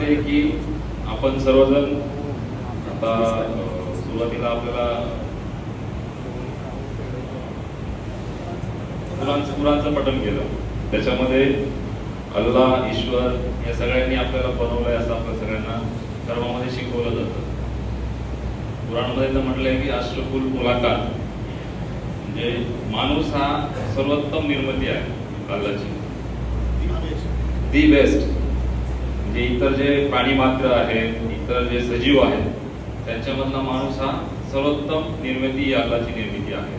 आहे की आपण सर्वजण आता सुरुवातीला आपल्याला कुराणचं पठण केलं. त्याच्यामध्ये अल्लाह, ईश्वर या सगळ्यांनी आपल्याला बनवलंय असं आपल्या सगळ्यांना धर्मामध्ये शिकवलं जातं. कुराणमध्ये तर म्हटलंय की अशरफुल मुलाकात, म्हणजे माणूस हा सर्वोत्तम निर्मिती आहे अल्लाची, दी बेस्ट. म्हणजे इतर जे प्राणी मात्र आहेत, इतर जे सजीव आहेत, त्यांच्यामधला माणूस हा सर्वोत्तम निर्मिती अल्लाची निर्मिती आहे.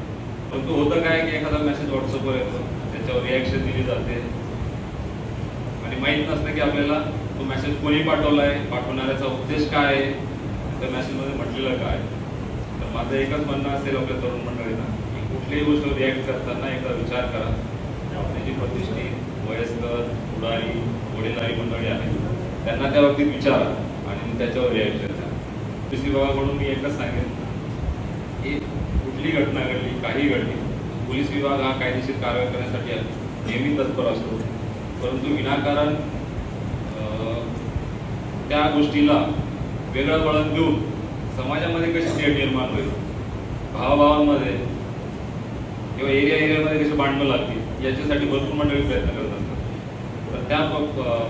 परंतु होतं काय की एखादा मेसेज व्हॉट्सअपवर येतो, त्याच्यावर रिॲक्शन दिली जाते आणि माहीत नसतं की आपल्याला तो मेसेज कोणी पाठवलाय, पाठवणाऱ्याचा उद्देश काय आहे, त्या मेसेजमध्ये म्हटलेलं काय. तर माझं एकच म्हणणं असेल आपल्या तरुण मंडळींना की कुठलीही गोष्ट रिॲक्ट करताना एकदा विचार करा. आपली जी प्रतिष्ठित, वयस्कर, पुढारी, वडीलधारी मंडळी आहेत त्यांना त्या बाबतीत विचारा आणि त्याच्यावर रिॲक्शन द्या. पोलीस विभागाकडून मी एकच सांगेन की कुठली घटना घडली, काही घडली, पोलीस विभाग हा कायदेशीर कारवाई करण्यासाठी नेहमी तत्पर असतो. परंतु विनाकारण त्या गोष्टीला वेगळं वळण देऊन समाजामध्ये कशी तेढ निर्माण होईल, भावाभावांमध्ये किंवा एरियामध्ये कशी भांडणं लागतील, याच्यासाठी भरपूर मंडळी प्रयत्न करत असतात. तर त्या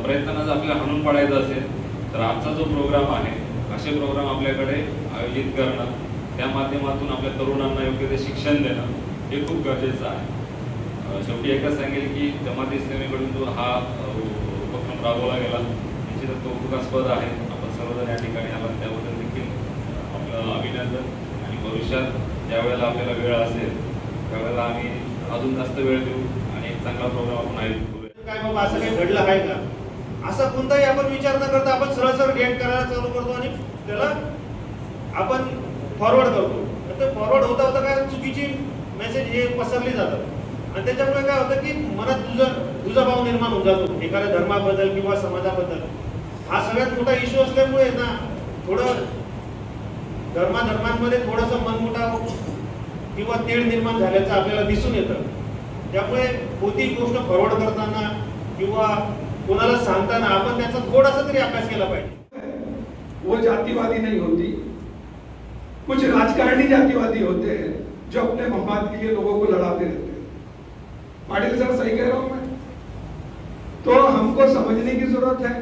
प्रयत्नांना जर आपल्याला हाणून पाडायचं असेल तर आजचा जो प्रोग्राम आहे, असे प्रोग्राम आपल्याकडे आयोजित करणं, त्या माध्यमातून आपल्या तरुणांना योग्य ते शिक्षण देणं हे खूप गरजेचं आहे. शेवटी एकच सांगेल की जमात इस्लामीकडून जो हा उपक्रम राबवला गेला निश्चितच कौतुकास्पद आहे. आपण सर्वजण या ठिकाणी आला त्याबद्दल देखील आपलं अभिनंदन. आणि भविष्यात ज्यावेळेला आपल्याला वेळ असेल त्यावेळेला आम्ही अजून जास्त वेळ देऊ आणि एक चांगला प्रोग्राम आपण आयोजित करूया. काय बाबा असं काही घडलं आहे का, असा कोणताही आपण विचार न करता आपण सरळ रिॲक्ट करायला चालू करतो आणि त्याला आपण फॉरवर्ड करतो. तर फॉरवर्ड होता होता काय चुकीची मेसेज हे पसरली जातात आणि त्याच्यामुळे काय होतं की मनात तुझा भाव निर्माण होऊन जातो एखाद्या धर्माबद्दल किंवा समाजाबद्दल. हा सगळ्यात मोठा इश्यू असल्यामुळे ना थोडं धर्मांमध्ये थोडंसं मनमुटाव किंवा तेढ निर्माण झाल्याचं आपल्याला दिसून येतं. त्यामुळे कोणतीही गोष्ट फॉरवर्ड करताना किंवा कोणाला सांगताना आपण त्याचा थोडासा तरी अभ्यास केला पाहिजे. वो जातिवादी नहीं होती, कुछ राजकारणी जातिवादी होते हैं जो अपने मफाद के लिए लोगों को लड़ाते रहते हैं. पाटिल सर सही कह रहा हूं मैं? तो हमको समझने की जरूरत है.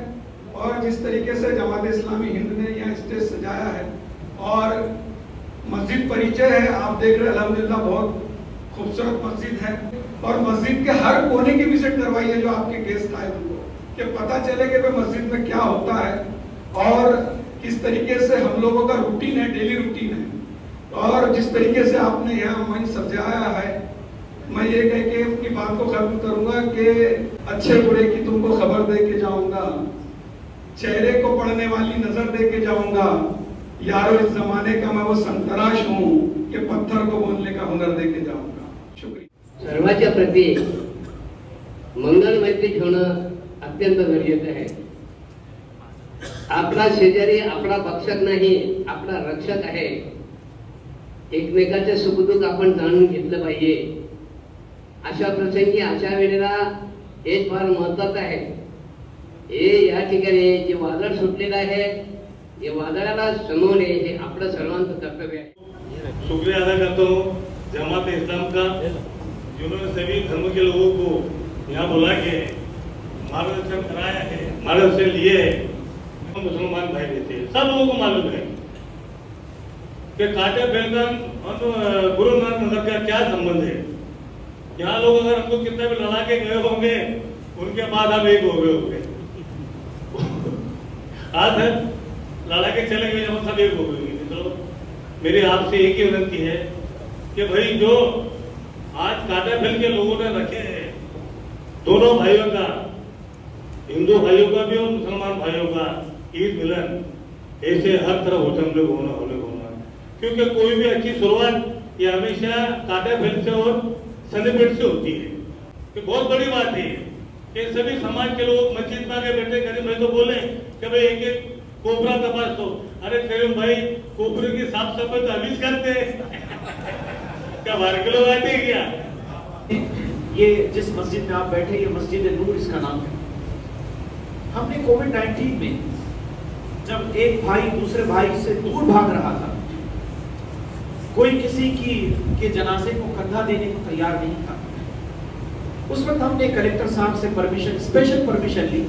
और जिस तरीके से जमात इस्लामी हिंद ने यहाँ स्टेज सजाया है और मस्जिद परिचय है, आप देख रहे हैं अल्हम्दुलिल्लाह बहुत खूबसूरत मस्जिद है. और मस्जिद के हर कोने की विजिट करवाइए जो आपके गेस्ट आए उनको, कि पता चले कि भाई मस्जिद में क्या होता है और किस तरीके से हम लोगों का रूटीन है, डेली रूटीन है. और जिस तरीके से आपने यहाँ मंच सजाया है, मैं ये कह के अपनी बात को खत्म करूंगा कि अच्छे बुरे की तुमको खबर दे के जाऊंगा, चेहरे को पढ़ने वाली नजर दे के जाऊंगा. यारो इस जमाने का मैं वो संतराश हूँ कि पत्थर को बोलने का हुनर दे के जाऊंगा. शुक्रिया. सर्वांच्या प्रती मंगल मैत्री ठेवणं अत्यंत गरजेचं आहे. आपला शेजारी आपला भक्षक नाही, आपला रक्षक आहे. एकमेकाचे सुखदुःख आपण जाणून घेतलं पाहिजे. अशा प्रसंगी अशा वेळेला हे फार महत्वाचं आहे. हे या ठिकाणी जे वादळ सुटलेलं आहे, या वादळाला समोर हे आपलं सर्वांचं कर्तव्य आहे. शुक्रिया अदा करता हूँ जमात इस्लाम का, जिन्होंने सभी धर्म के लोगों को यहाँ बुला के मार्गदर्शन कराया है, मार्गदर्शन लिए है. मुसलमान भाई देते हैं, सब लोगों को मालूम है कि कांटे फैलकर और गुरु नानक नगर का क्या संबंध है. यहाँ लोग अगर हमको कितना भी लड़ा के गए होंगे, उनके बाद हम एक हो गए होंगे. आज लड़ा के चले गए, हम सब एक हो गए. तो मेरी आपसे एक ही विनती है कि भाई जो आज कांटा फैल के लोगों ने रखे हैं, दोनों भाइयों का, हिंदू भाइयों का भी और मुसलमान भाइयों का ईद मिलन, ऐसे हर तरफ होटल में होना. क्योंकि कोई भी अच्छी शुरुआत ये हमेशा कांटा फैल से और सेलिब्रेट से होती है. कि बहुत बड़ी बात है कि सभी समाज के लोग मस्जिद में आके बैठे, करीम भाई तो बोले कि भाई एक एक कोबरा तपास दो. अरे करीम भाई कोबरे की साफ सफाई तो अभी करते क्या 12 किलो आते हैं क्या? ये जिस मस्जिद में आप बैठे, ये मस्जिद नूर इसका नाम है. हमने कोविड-19 में जब एक भाई दूसरे भाई से दूर भाग रहा था, कोई किसी के जनाजे को कंधा देने को तैयार नहीं था, उस वक्त हमने कलेक्टर साहब से परमिशन, स्पेशल परमिशन ली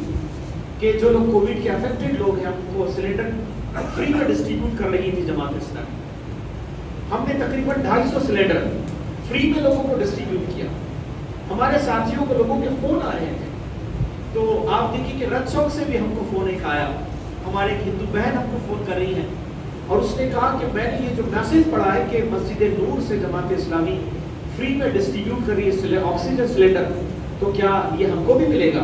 कि जो लोग कोविड के अफेक्टेड लोग हैं उनको सिलेंडर फ्री में डिस्ट्रीब्यूट कर रही थी जमात इस्लामी। हमने तकरीबन 250 सिलेंडर फ्री में लोगों को डिस्ट्रीब्यूट किया। हमारे साथियों को, लोगों के फोन आ रहे थे, तो आप देखिए कि रथ चौक से भी हमको फोन एक आया, हमारे एक हिंदू बहन हमको फोन कर रही है और उसने कहा कि मैंने ये जो मैसेज पढ़ा है कि मस्जिद नूर से जमात इस्लामी फ्री में डिस्ट्रीब्यूट कर रही है ऑक्सीजन सिलेंडर, तो क्या ये हमको भी मिलेगा?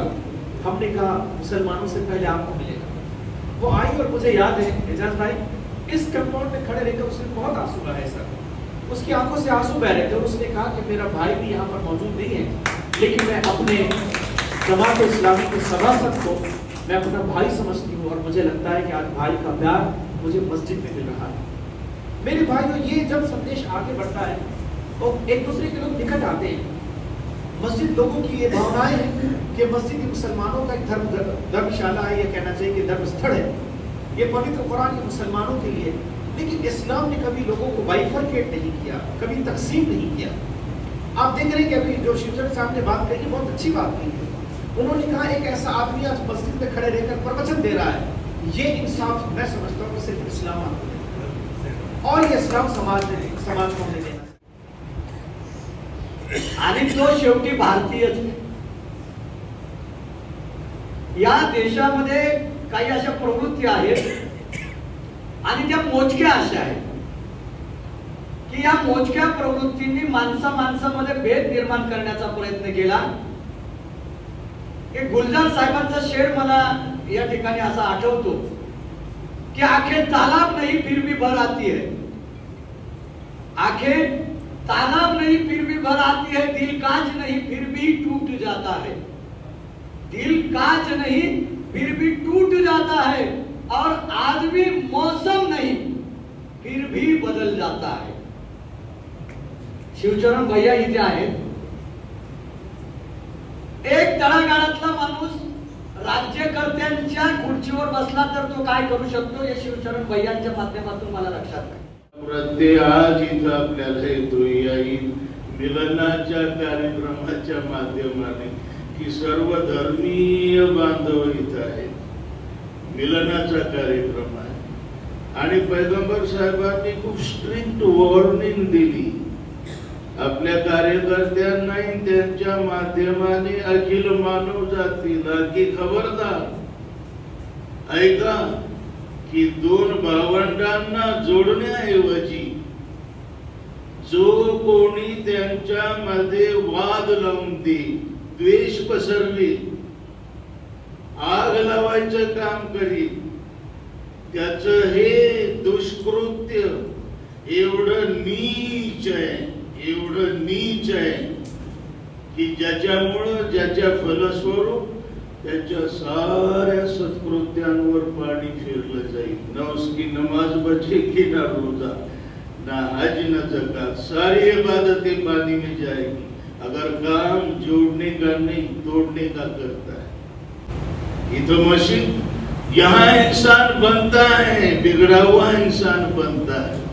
हमने कहा मुसलमानों से पहले आपको मिलेगा। वो आई और मुझे याद है एजाज भाई, इस कंपाउंड में खड़े रहकर उसने बहुत आंसू बहाए सर, उसकी आंखों से आंसू बह रहे थे और उसने कहा कि मेरा भाई भी यहाँ पर मौजूद नहीं है, लेकिन मैं अपने जमात इस्लामी के सभासद को मैं अपना भाई समझती हूँ और मुझे लगता है कि आज भाई का प्यार मुझे मस्जिद में मिल रहा है। मेरे भाइयों, ये जब संदेश आगे बढ़ता है और एक दूसरे के लोग निकट आते हैं, मस्जिद लोगों की ये भावनाएं हैं कि मस्जिद मुसलमानों का एक धर्मशाला है, ये कहना चाहिए कि धर्म स्थल है, ये पवित्र कुरान मुसलमानों के लिए। लेकिन इस्लाम ने कभी लोगों को बाइफरकेट नहीं किया, कभी तकसीम नहीं किया। आप देख रहे हैं कि अभी जो शिवचरण साहब ने बात कही, बहुत अच्छी बात की है। उन्होंने कहा एक ऐसा आदमी आज मस्जिद में खड़े रहकर प्रवचन दे रहा है, ये इंसाफ मैं समझता हूँ सिर्फ इस्लाम और ये इस्लाम समाज को हमने देना। आणि तो शेवटी भारतीयच। या देशामध्ये काही अशा प्रवृत्ती आहेत आणि त्या मोजक्या अशा आहेत की या मोजक्या प्रवृत्तींनी माणसामध्ये भेद निर्माण करण्याचा प्रयत्न केला। गुलजार साहेबांचा शेर मला या ठिकाणी असा आठवतो कि आंखें तालाब नहीं फिर भी भर आती है, आंखें तालाब नहीं फिर भी भर आती है, दिल कांच नहीं फिर भी टूट जाता है, दिल कांच नहीं फिर भी टूट जाता है, और आदमी मौसम नहीं फिर भी बदल जाता है। शिवचरण भैया इथे आहेत। एक तळागाळातला माणूस राज्यकर्त्यांच्या खुर्चीवर बसला तर तो काय करू शकतो हे शिवचरण भैयांच्या माध्यमातून मला लक्षात आहे। प्रत्येक आज इथं आपल्याला येतोय मिलनाच्या कार्यक्रमाच्या माध्यमाने की सर्व धर्मीय बांधव इथं आहेत, मिलनाचा कार्यक्रम आहे आणि पैगंबर साहेबांनी खूप स्ट्रिक्ट वॉर्निंग दिली आपल्या कार्यकर्त्यांनाही त्यांच्या माध्यमाने अखिल मानव जातीला की खबरदार ऐका की दोन भावंडांना जोडण्याऐवजी जो कोणी त्यांच्यामध्ये वाद लावून दे, द्वेष पसरवी, आग लावायचं काम करी, त्याचं हे दुष्कृत्य एवढं नीच आहे, एवढं नीच आहे की ज्याच्यामुळं ज्याच्या फलस्वरूप त्याच्या साऱ्या सत्कृत्यांवर पाणी फिरलं जाईल। न उसकी नमाज बचेगी, ना रोजा, ना हज, न ज़कात, सारी इबादतें पानी में जाएगी अगर काम जोड़ने का नहीं तोड़ने का करता है। ये तो मस्जिद यहाँ इंसान बनता है, बिगड़ा हुआ इंसान बनता है।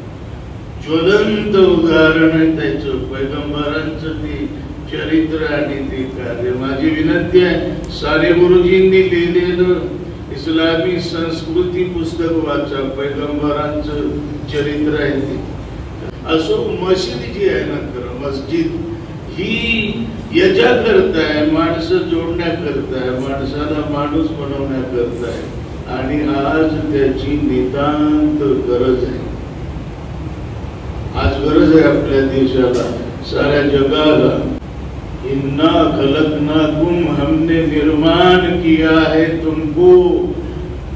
ज्वलंत उदाहरण आहे त्याचं पैगंबरांचं ते चरित्र आणि ते कार्य। माझी विनंती आहे सारे गुरुजींनी लिहिलेलं इस्लामी संस्कृती पुस्तक वाचा, पैगंबरांचं चरित्र आहे ते। असो मस्जिद जी आहे ना, खरं मस्जिद ही याच्याकरता आहे, माणसं जोडण्याकरता आहे, माणसाला माणूस बनवण्याकरता आहे आणि आज त्याची नितांत गरज आहे। आज गरज है अपने देशाला, साऱ्या जगाला। इन्ना खलकनाकुम, हमने निर्माण किया है तुमको।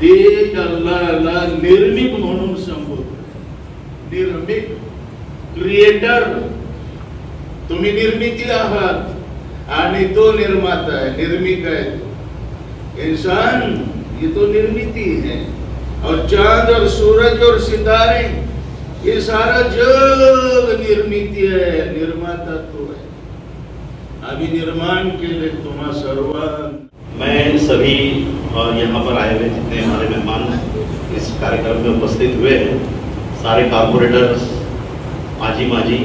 देख अल्लाहला निर्मिक म्हणून संबोधतो, निर्मिक, क्रिएटर। तुम्ही निर्मिती आहात आणि तो निर्माता है, निर्मिक है। इंसान ये तो निर्मिती है और चांद और सूरज और सितारे ये सारा जग निर्मिती है, निर्माता तो है। अभी निर्माण के लिए तुम्हारा सर्वान। मैं सभी यहाँ पर आए हुए जितने हमारे मेहमान हैं इस कार्यक्रम में उपस्थित हुए हैं, सारे कारपोरेटर्स, माजी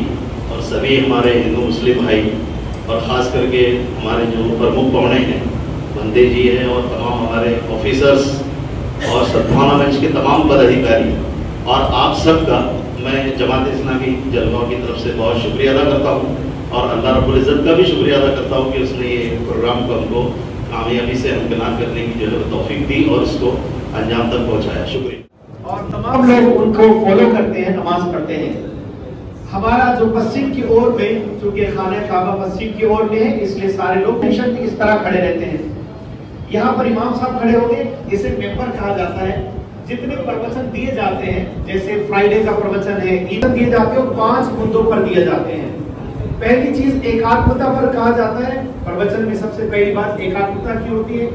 और सभी हमारे हिंदू मुस्लिम भाई और ख़ास करके हमारे जो प्रमुख पौने हैं, बंदे जी हैं और तमाम हमारे ऑफिसर्स और सद्भावना मंच के तमाम पदाधिकारी और आप सबका मैं जमात-ए-इस्लामी जलगांव की तरफ से बहुत शुक्रिया अदा करता हूँ और अल्लाह रब्बुल इज़्ज़त का भी शुक्रिया अदा करता हूँ कि उसने ये प्रोग्राम को हमको कामयाबी से हमकनार करने की जो है तौफीक दी और इसको अंजाम तक पहुँचाया। शुक्रिया। और तमाम लोग उनको फॉलो करते हैं, नमाज पढ़ते हैं। हमारा जो पश्चिम की ओर में, चूंकि खाने काबा पश्चिम की ओर में है, इसलिए सारे लोग इस तरह खड़े रहते हैं। यहाँ पर इमाम साहब खड़े होंगे, इसे मेंबर कहा जाता है। जितने प्रवचन दिए जाते हैं, जैसे फ्राइडे का प्रवचन है, ईद दिए जाते हैं, 5 मुद्दों पर दिए जाते हैं। पहली चीज एकात्मता पर कहा जाता है। प्रवचन में सबसे पहली बात एकात्मता की होती है।